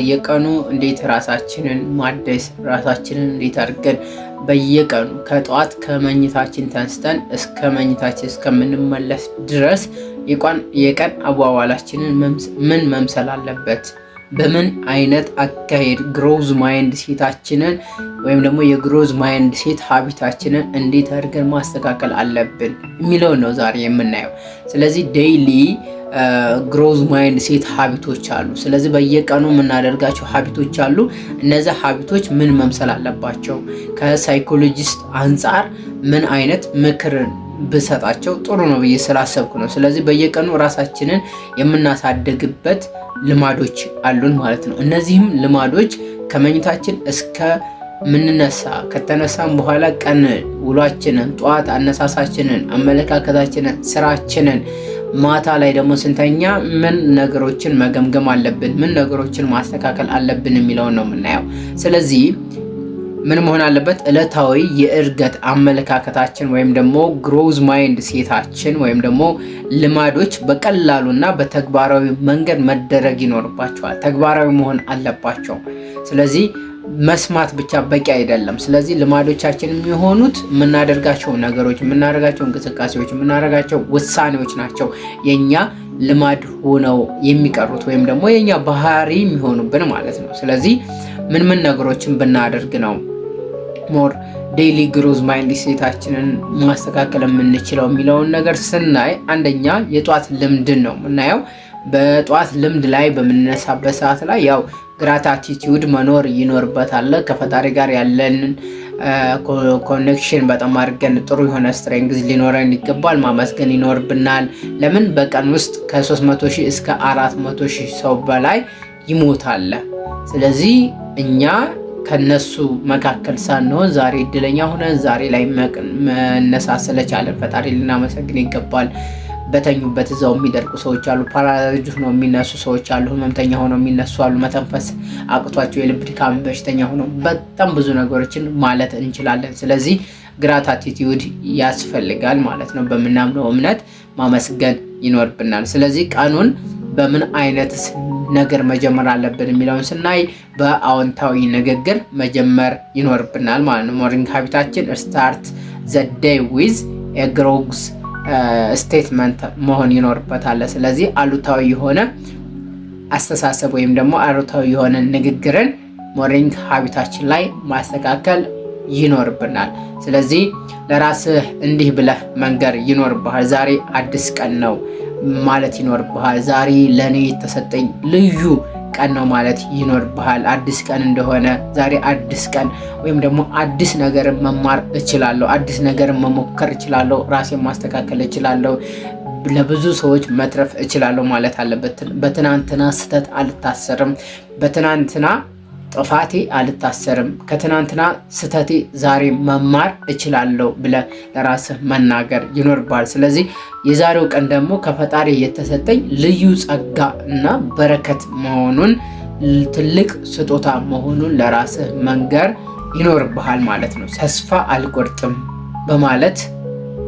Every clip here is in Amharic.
በየቀኑ እንዴት ራሳችንን ማደስ ራሳችንን እንዴት አድርገን በየቀኑ ከጧት ከመኝታችን ተንስተን እስከ መኝታችን እስከምንመለስ ድረስ የቀን አዋዋላችንን ምን መምሰል አለበት፣ በምን አይነት አካሄድ ግሮዝ ማይንድ ሴታችንን ወይም ደግሞ የግሮዝ ማይንድ ሴት ሀቢታችንን እንዴት አድርገን ማስተካከል አለብን የሚለውን ነው ዛሬ የምናየው። ስለዚህ ዴይሊ ግሮዝ ማይንድ ሴት ሀቢቶች አሉ። ስለዚህ በየቀኑ የምናደርጋቸው ሀቢቶች አሉ። እነዚህ ሀቢቶች ምን መምሰል አለባቸው? ከሳይኮሎጂስት አንጻር ምን አይነት ምክር ብሰጣቸው ጥሩ ነው ብዬ ስላሰብኩ ነው። ስለዚህ በየቀኑ ራሳችንን የምናሳድግበት ልማዶች አሉን ማለት ነው። እነዚህም ልማዶች ከመኝታችን እስከ ምንነሳ ከተነሳም በኋላ ቀን ውሏችንን፣ ጠዋት አነሳሳችንን፣ አመለካከታችንን፣ ስራችንን ማታ ላይ ደግሞ ስንተኛ ምን ነገሮችን መገምገም አለብን፣ ምን ነገሮችን ማስተካከል አለብን የሚለውን ነው የምናየው። ስለዚህ ምን መሆን አለበት? ዕለታዊ የእድገት አመለካከታችን ወይም ደግሞ ግሮዝ ማይንድ ሴታችን ወይም ደግሞ ልማዶች በቀላሉና በተግባራዊ መንገድ መደረግ ይኖርባቸዋል። ተግባራዊ መሆን አለባቸው። ስለዚህ መስማት ብቻ በቂ አይደለም። ስለዚህ ልማዶቻችን የሚሆኑት የምናደርጋቸው ነገሮች፣ የምናደርጋቸው እንቅስቃሴዎች፣ የምናደርጋቸው ውሳኔዎች ናቸው የኛ ልማድ ሆነው የሚቀሩት ወይም ደግሞ የኛ ባህሪ የሚሆኑብን ማለት ነው። ስለዚህ ምን ነገሮችን ብናደርግ ነው ሞር ዴይሊ ግሮዝ ማይንድ ሴታችንን ማስተካከል የምንችለው የሚለውን ነገር ስናይ አንደኛ የጧት ልምድን ነው የምናየው። በጧት ልምድ ላይ በምንነሳበት ሰዓት ላይ ያው ግራቲቲዩድ መኖር ይኖርበታል። ከፈጣሪ ጋር ያለንን ኮኔክሽን በጣም አድርገን ጥሩ የሆነ ስትሬንግዝ ሊኖረን ይገባል። ማመስገን ይኖርብናል። ለምን በቀን ውስጥ ከ300 ሺህ እስከ 400 ሺህ ሰው በላይ ይሞታል። ስለዚህ እኛ ከነሱ መካከል ሳንሆን ዛሬ እድለኛ ሆነን ዛሬ ላይ መነሳት ስለቻለን ፈጣሪ ልናመሰግን ይገባል። በተኙበት እዛው የሚደርቁ ሰዎች አሉ። ፓራላይዝድ ሆነው የሚነሱ ሰዎች አሉ። ህመምተኛ ሆነው የሚነሱ አሉ። መተንፈስ አቅቷቸው የልብ ድካም በሽተኛ ሆነው በጣም ብዙ ነገሮችን ማለት እንችላለን። ስለዚህ ግራቲቲዩድ ያስፈልጋል ማለት ነው። በምናምነው እምነት ማመስገን ይኖርብናል። ስለዚህ ቀኑን በምን አይነት ነገር መጀመር አለብን የሚለውን ስናይ በአዎንታዊ ንግግር መጀመር ይኖርብናል ማለት ነው። ሞርኒንግ ሀቢታችን ስታርት ዘ ዴይ ዊዝ ኤ ግሮዝ ስቴትመንት መሆን ይኖርበታል። ስለዚህ አሉታዊ የሆነ አስተሳሰብ ወይም ደግሞ አሉታዊ የሆነ ንግግርን ሞርኒንግ ሀቢታችን ላይ ማስተካከል ይኖርብናል። ስለዚህ ለራስህ እንዲህ ብለህ መንገር ይኖርብሃል። ዛሬ አዲስ ቀን ነው ማለት ይኖርብሃል። ዛሬ ለኔ የተሰጠኝ ልዩ ቀን ነው ማለት ይኖርብሃል። አዲስ ቀን እንደሆነ ዛሬ አዲስ ቀን ወይም ደግሞ አዲስ ነገር መማር እችላለሁ፣ አዲስ ነገር መሞከር እችላለሁ፣ ራሴን ማስተካከል እችላለሁ፣ ለብዙ ሰዎች መትረፍ እችላለሁ ማለት አለበት። በትናንትና ስህተት አልታሰርም፣ በትናንትና ጥፋቴ አልታሰርም፣ ከትናንትና ስህተቴ ዛሬ መማር እችላለሁ ብለህ ለራስህ መናገር ይኖርብሃል። ስለዚህ የዛሬው ቀን ደግሞ ከፈጣሪ የተሰጠኝ ልዩ ጸጋ እና በረከት መሆኑን፣ ትልቅ ስጦታ መሆኑን ለራስህ መንገር ይኖርብሃል ማለት ነው። ተስፋ አልቆርጥም በማለት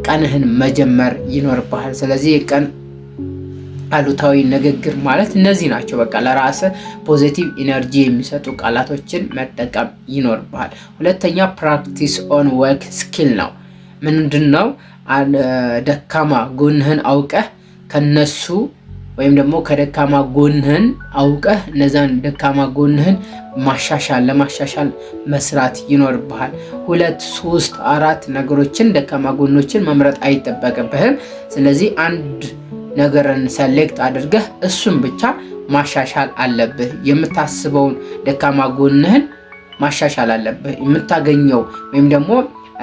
ቀንህን መጀመር ይኖርብሃል። ስለዚህ የቀን አሉታዊ ንግግር ማለት እነዚህ ናቸው። በቃ ለራስህ ፖዚቲቭ ኢነርጂ የሚሰጡ ቃላቶችን መጠቀም ይኖርብሃል። ሁለተኛ ፕራክቲስ ኦን ወርክ ስኪል ነው። ምንድን ነው? ደካማ ጎንህን አውቀህ ከነሱ ወይም ደግሞ ከደካማ ጎንህን አውቀህ እነዛን ደካማ ጎንህን ለማሻሻል መስራት ይኖርብሃል። 2፣ 3፣ 4 ነገሮችን ደካማ ጎኖችን መምረጥ አይጠበቅብህም። ስለዚህ አንድ ነገርን ሰሌክት አድርገህ እሱን ብቻ ማሻሻል አለብህ። የምታስበውን ደካማ ጎንህን ማሻሻል አለብህ። የምታገኘው ወይም ደግሞ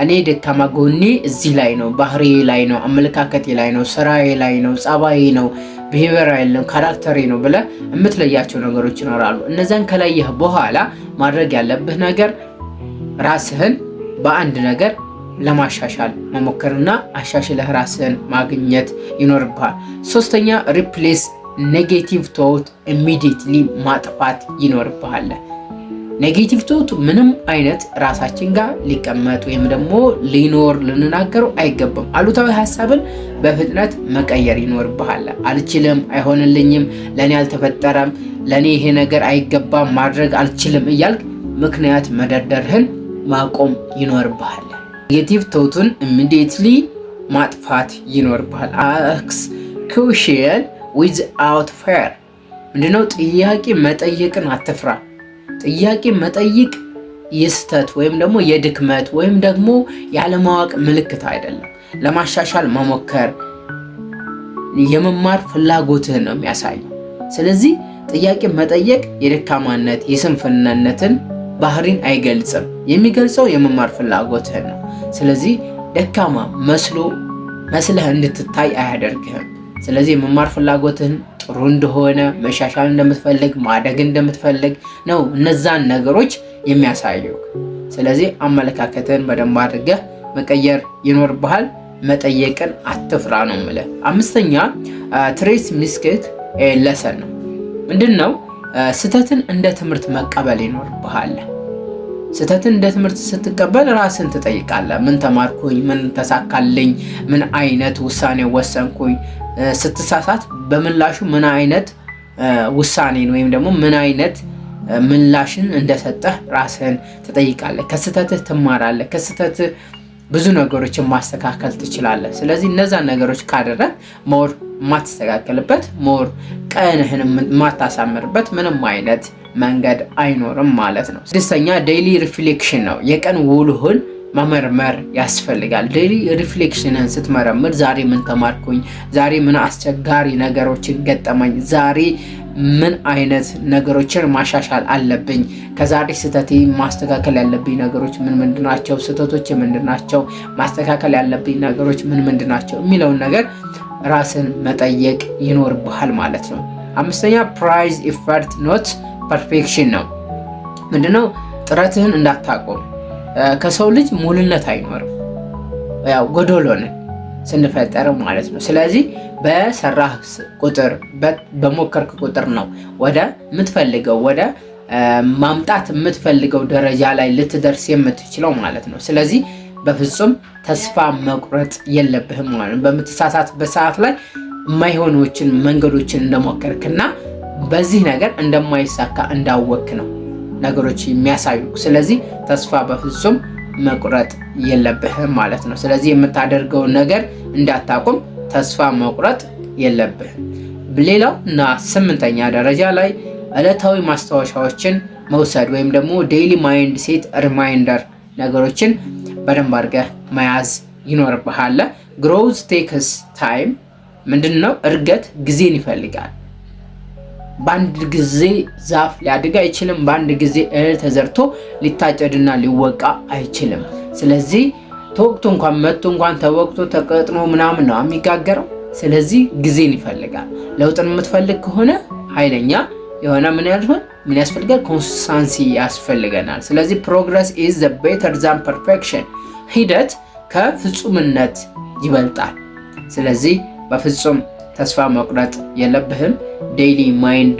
እኔ ደካማ ጎኔ እዚህ ላይ ነው፣ ባህሪዬ ላይ ነው፣ አመለካከቴ ላይ ነው፣ ስራዬ ላይ ነው፣ ጸባዬ ነው፣ ቢሄቪየር ነው፣ ካራክተሬ ነው ብለህ የምትለያቸው ነገሮች ይኖራሉ። እነዛን ከለየህ በኋላ ማድረግ ያለብህ ነገር ራስህን በአንድ ነገር ለማሻሻል መሞከርና አሻሽለህ ራስህን ማግኘት ይኖርብሃል። 3ኛ ሪፕሌስ ኔጌቲቭ ቶት ኢሚዲየትሊ ማጥፋት ይኖርብሃል። ኔጌቲቭ ቶት ምንም አይነት ራሳችን ጋር ሊቀመጥ ወይም ደግሞ ሊኖር ልንናገረው አይገባም። አሉታዊ ሀሳብን በፍጥነት መቀየር ይኖርብሃል። አልችልም፣ አይሆንልኝም፣ ለኔ አልተፈጠረም፣ ለኔ ይሄ ነገር አይገባም፣ ማድረግ አልችልም እያልክ ምክንያት መደርደርህን ማቆም ይኖርብሃል። ኔጌቲቭ ቶቱን ኢሚዲየትሊ ማጥፋት ይኖርብሃል። አክስ ኩዌስችን ዊዝአውት ፌር። ምንድነው? ጥያቄ መጠየቅን አትፍራ። ጥያቄ መጠየቅ የስተት ወይም ደግሞ የድክመት ወይም ደግሞ ያለማወቅ ምልክት አይደለም። ለማሻሻል መሞከር የመማር ፍላጎትህን ነው የሚያሳየው። ስለዚህ ጥያቄ መጠየቅ የደካማነት የስንፍናነትን ባህሪን አይገልጽም። የሚገልጸው የመማር ፍላጎትህን ነው። ስለዚህ ደካማ መስለህ እንድትታይ አያደርግህም። ስለዚህ የመማር ፍላጎትህን ጥሩ እንደሆነ መሻሻል እንደምትፈልግ ማደግ እንደምትፈልግ ነው እነዛን ነገሮች የሚያሳዩ። ስለዚህ አመለካከትን በደንብ አድርገህ መቀየር ይኖርብሃል። መጠየቅን አትፍራ ነው የምልህ። አምስተኛ ትሬት ሚስቴክ ለሰን ነው። ምንድነው? ስህተትን እንደ ትምህርት መቀበል ይኖርብሃል። ስህተትን እንደ ትምህርት ስትቀበል ራስን ትጠይቃለህ። ምን ተማርኩኝ? ምን ተሳካልኝ? ምን አይነት ውሳኔ ወሰንኩኝ? ስትሳሳት በምላሹ ምን አይነት ውሳኔን ወይም ደግሞ ምን አይነት ምላሽን እንደሰጠህ ራስህን ትጠይቃለህ። ከስህተትህ ትማራለህ። ከስህተትህ ብዙ ነገሮችን ማስተካከል ትችላለህ። ስለዚህ እነዛን ነገሮች ካደረግ ሞር የማትስተካከልበት ሞር ቀንህን የማታሳምርበት ምንም አይነት መንገድ አይኖርም ማለት ነው። ስድስተኛ ዴይሊ ሪፍሌክሽን ነው። የቀን ውሎህን መመርመር ያስፈልጋል። ዴይሊ ሪፍሌክሽንን ስትመረምር ዛሬ ምን ተማርኩኝ፣ ዛሬ ምን አስቸጋሪ ነገሮችን ገጠመኝ፣ ዛሬ ምን አይነት ነገሮችን ማሻሻል አለብኝ፣ ከዛሬ ስህተቴ ማስተካከል ያለብኝ ነገሮች ምን ምንድናቸው፣ ስህተቶች ምንድናቸው፣ ማስተካከል ያለብኝ ነገሮች ምን ምንድናቸው የሚለውን ነገር ራስን መጠየቅ ይኖርብሃል ማለት ነው። አምስተኛ ፕራይዝ ኢፈርት ኖት ፐርፌክሽን ነው። ምንድነው? ጥረትህን እንዳታቆም። ከሰው ልጅ ሙሉነት አይኖርም። ያው ጎዶሎ ነን ስንፈጠር ማለት ነው። ስለዚህ በሰራህ ቁጥር በሞከርክ ቁጥር ነው ወደ የምትፈልገው ወደ ማምጣት የምትፈልገው ደረጃ ላይ ልትደርስ የምትችለው ማለት ነው። ስለዚህ በፍጹም ተስፋ መቁረጥ የለብህም ማለት ነው። በምትሳሳትበት ሰዓት ላይ የማይሆኖችን መንገዶችን እንደሞከርክና በዚህ ነገር እንደማይሳካ እንዳወክ ነው ነገሮች የሚያሳዩ። ስለዚህ ተስፋ በፍጹም መቁረጥ የለብህም ማለት ነው። ስለዚህ የምታደርገውን ነገር እንዳታቆም ተስፋ መቁረጥ የለብህም። ሌላው እና 8ኛ ደረጃ ላይ ዕለታዊ ማስታወሻዎችን መውሰድ ወይም ደግሞ ዴይሊ ማይንድ ሴት ሪማይንደር ነገሮችን በደንብ አድርገህ መያዝ ይኖርብሃል። ግሮውዝ ቴክስ ታይም። ምንድነው? እድገት ጊዜን ይፈልጋል። በአንድ ጊዜ ዛፍ ሊያድግ አይችልም። በአንድ ጊዜ እህል ተዘርቶ ሊታጨድና ሊወቃ አይችልም። ስለዚህ ተወቅቶ እንኳን መጥቶ እንኳን ተወቅቶ ተቀጥኖ ምናምን ነው የሚጋገረው። ስለዚህ ጊዜን ይፈልጋል። ለውጥን የምትፈልግ ከሆነ ኃይለኛ የሆነ ምን ያስፈልጋል? ኮንሲስታንሲ ያስፈልገናል። ስለዚህ ፕሮግረስ ኢዝ ዘ ቤተር ዛን ፐርፌክሽን። ሂደት ከፍጹምነት ይበልጣል። ስለዚህ በፍጹም ተስፋ መቁረጥ የለብህም። ዴይሊ ማይንድ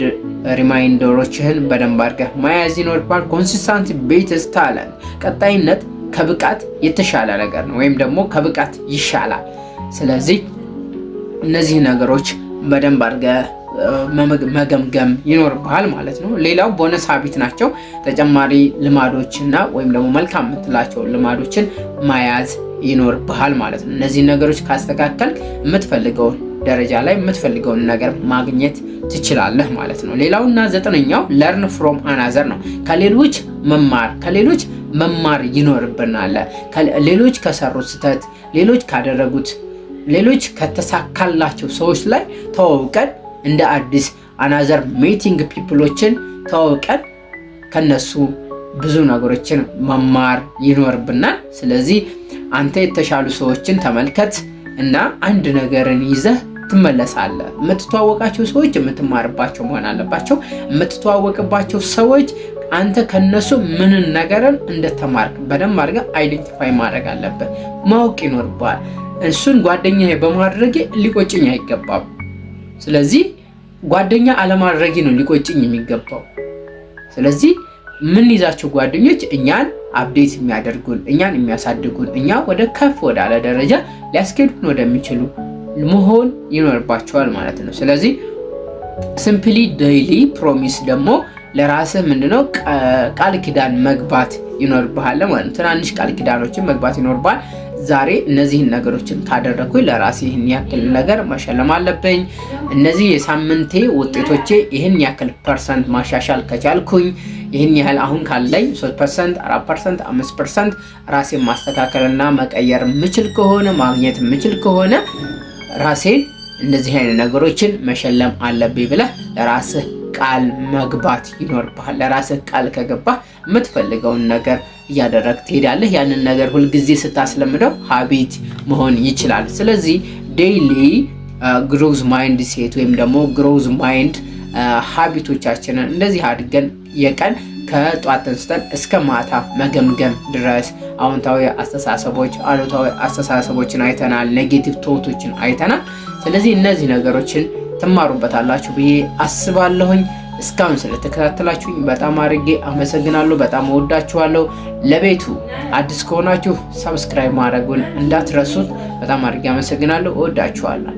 ሪማይንደሮችህን በደንብ አድርገህ መያዝ ይኖርባል። ኮንሲስታንሲ ቤትስ ታለንት። ቀጣይነት ከብቃት የተሻለ ነገር ነው ወይም ደግሞ ከብቃት ይሻላል። ስለዚህ እነዚህ ነገሮች በደንብ አድርገህ መገምገም ይኖርብሃል ማለት ነው። ሌላው ቦነስ ሀቢት ናቸው። ተጨማሪ ልማዶችና ወይም ደግሞ መልካም የምትላቸው ልማዶችን መያዝ ይኖርብሃል ማለት ነው። እነዚህ ነገሮች ካስተካከል የምትፈልገውን ደረጃ ላይ የምትፈልገውን ነገር ማግኘት ትችላለህ ማለት ነው። ሌላውና 9ኛው ለርን ፍሮም አናዘር ነው። ከሌሎች መማር ይኖርብናል። ሌሎች ከሰሩት ስህተት፣ ሌሎች ካደረጉት፣ ሌሎች ከተሳካላቸው ሰዎች ላይ ተዋውቀን እንደ አዲስ አናዘር ሜቲንግ ፒፕሎችን ተዋውቀን ከነሱ ብዙ ነገሮችን መማር ይኖርብናል። ስለዚህ አንተ የተሻሉ ሰዎችን ተመልከት እና አንድ ነገርን ይዘህ ትመለሳለህ። የምትተዋወቃቸው ሰዎች የምትማርባቸው መሆን አለባቸው። የምትተዋወቅባቸው ሰዎች አንተ ከነሱ ምን ነገርን እንደተማርክ በደንብ አድርገህ አይደንቲፋይ ማድረግ አለብህ፣ ማወቅ ይኖርብሃል። እሱን ጓደኛዬ በማድረጌ ሊቆጭኝ አይገባም። ስለዚህ ጓደኛ አለማድረጌ ነው ሊቆጭኝ የሚገባው። ስለዚህ ምን ይዛቸው ጓደኞች እኛን አፕዴት የሚያደርጉን፣ እኛን የሚያሳድጉን፣ እኛ ወደ ከፍ ወዳለ ደረጃ ሊያስኬዱን ወደሚችሉ መሆን ይኖርባቸዋል ማለት ነው። ስለዚህ ሲምፕሊ ዴይሊ ፕሮሚስ ደግሞ ለራስህ ምንድነው ቃል ኪዳን መግባት ይኖርብሃል ማለት ነው። ትናንሽ ቃል ኪዳኖችን መግባት ይኖርብሃል። ዛሬ እነዚህን ነገሮችን ካደረኩኝ ለራሴ ይህን ያክል ነገር መሸለም አለብኝ። እነዚህ የሳምንቴ ውጤቶቼ ይህን ያክል ፐርሰንት ማሻሻል ከቻልኩኝ ይህን ያህል አሁን ካለኝ 3%፣ 4%፣ 5% ራሴን ማስተካከልና መቀየር ምችል ከሆነ ማግኘት ምችል ከሆነ ራሴን እንደዚህ አይነት ነገሮችን መሸለም አለብኝ ብለህ ለራስህ ቃል መግባት ይኖርብሃል። ለራስህ ቃል ከገባህ የምትፈልገውን ነገር እያደረግ ትሄዳለህ። ያንን ነገር ሁልጊዜ ስታስለምደው ሀቢት መሆን ይችላል። ስለዚህ ዴይሊ ግሮዝ ማይንድ ሴት ወይም ደግሞ ግሮዝ ማይንድ ሀቢቶቻችንን እንደዚህ አድርገን የቀን ከጧት ተነስተን እስከ ማታ መገምገም ድረስ አዎንታዊ አስተሳሰቦች፣ አሉታዊ አስተሳሰቦችን አይተናል፣ ኔጌቲቭ ቶቶችን አይተናል። ስለዚህ እነዚህ ነገሮችን ትማሩበታላችሁ ብዬ አስባለሁኝ። እስካሁን ስለተከታተላችሁኝ በጣም አድርጌ አመሰግናለሁ። በጣም እወዳችኋለሁ። ለቤቱ አዲስ ከሆናችሁ ሰብስክራይብ ማድረጉን እንዳትረሱት። በጣም አድርጌ አመሰግናለሁ። እወዳችኋለሁ።